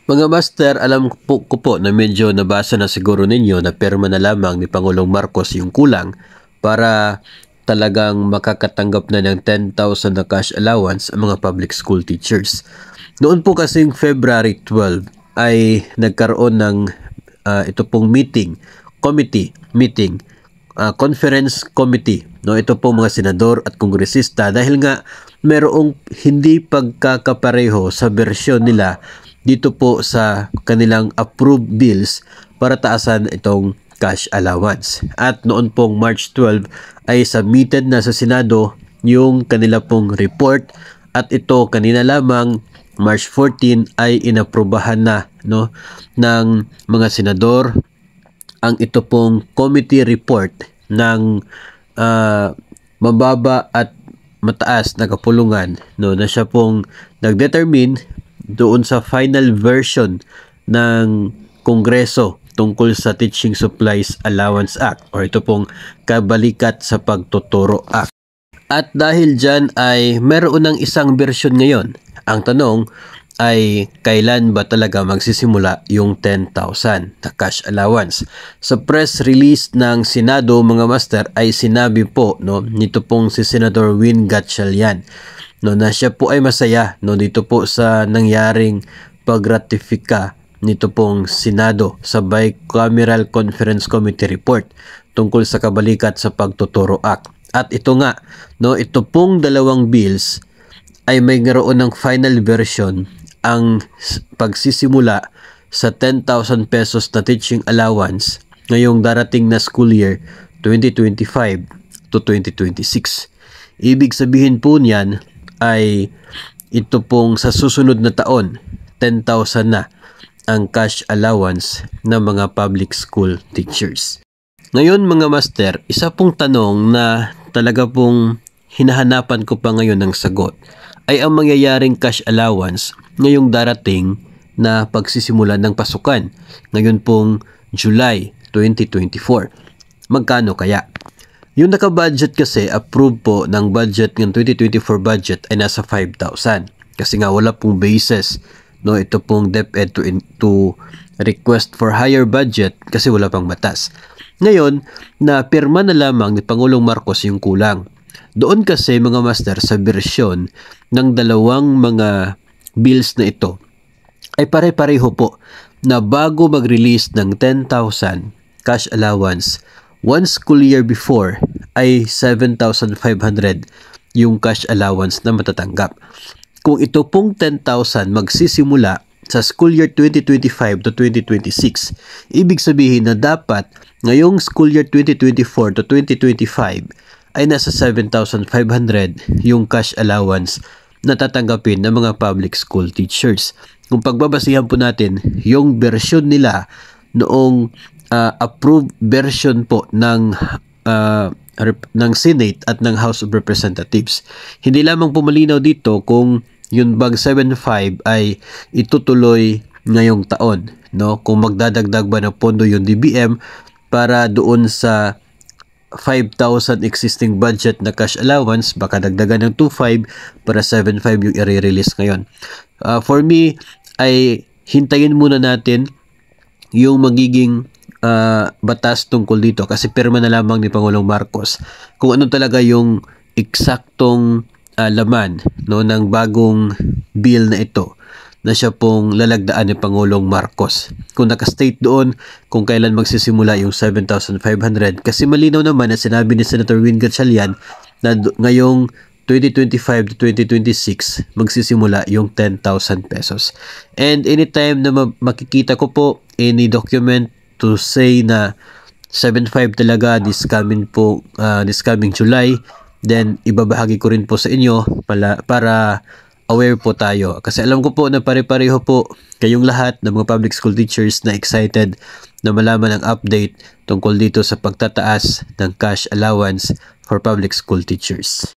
Mga master, alam ko po na medyo nabasa na siguro ninyo na perma na lamang ni Pangulong Marcos yung kulang para talagang makakatanggap na ng 10,000 na cash allowance ang mga public school teachers. Noon po kasing February 12 ay nagkaroon ng ito pong conference committee. No, ito po mga senador at kongresista dahil nga merong hindi pagkakapareho sa bersyon nila dito po sa kanilang approved bills para taasan itong cash allowance. At noon pong March 12 ay submitted na sa Senado yung kanila pong report at ito kanina lamang March 14 ay inaprubahan na ng mga senador ang ito pong committee report ng mababa at mataas na kapulungan na siya pong nagdetermine doon sa final version ng Kongreso tungkol sa Teaching Supplies Allowance Act o ito pong Kabalikat sa Pagtuturo Act. At dahil dyan ay meron ng isang version ngayon. Ang tanong ay kailan ba talaga magsisimula yung 10,000 na cash allowance? Sa press release ng Senado mga master ay sinabi po nito pong si Senator Win Gatchalian na siya po ay masaya dito po sa nangyaring pagratifika nito pong Senado sa Bicameral Conference Committee report tungkol sa Kabalikat sa Pagtuturo Act. At ito nga, ito pong dalawang bills ay may ngaroon ng final version ang pagsisimula sa 10,000 pesos na teaching allowance ngayong darating na school year 2025 to 2026. Ibig sabihin po niyan ay ito pong sa susunod na taon 10,000 na ang cash allowance ng mga public school teachers. Ngayon mga master, isa pong tanong na talaga pong hinahanapan ko pa ngayon ng sagot ay ang mangyayaring cash allowance ngayong darating na pagsisimula ng pasukan ngayon pong July 2024. Magkano kaya? Yung naka-budget kasi, approved po ng budget ng 2024 budget ay nasa 5,000. Kasi nga wala pong basis. Ito pong DepEd to request for higher budget kasi wala pang batas. Ngayon, na pirma na lamang ni Pangulong Marcos yung kulang. Doon kasi mga master sa bersyon ng dalawang mga bills na ito ay pare-pareho po na bago mag-release ng 10,000 cash allowance, one school year before ay 7,500 yung cash allowance na matatanggap. Kung ito pong 10,000 magsisimula sa school year 2025 to 2026, ibig sabihin na dapat ngayong school year 2024 to 2025 ay nasa 7,500 yung cash allowance na tatanggapin ng mga public school teachers. Kung pagbabasihan po natin yung version nila noong approved version po ng Senate at ng House of Representatives. Hindi lamang pumalinaw dito kung yung bang 7.5 ay itutuloy ngayong taon, kung magdadagdag ba ng pondo yung DBM para doon sa 5,000 existing budget na cash allowance, baka dagdagan ng 2.5 para 7.5 yung i-release ngayon. For me, ay hintayin muna natin yung magiging batas tungkol dito kasi pirma na lamang ni Pangulong Marcos kung ano talaga yung eksaktong laman ng bagong bill na ito na siya pong lalagdaan ni Pangulong Marcos. Kung nakastate doon kung kailan magsisimula yung 7,500 kasi malinaw naman na sinabi ni Senator Win Gatchalian na ngayong 2025 to 2026 magsisimula yung 10,000 pesos. And anytime na makikita ko po any document to say na 7.5 talaga this coming July, then ibabahagi ko rin po sa inyo para aware po tayo. Kasi alam ko po na pare-pareho po kayong lahat ng mga public school teachers na excited na malaman ang update tungkol dito sa pagtataas ng cash allowance for public school teachers.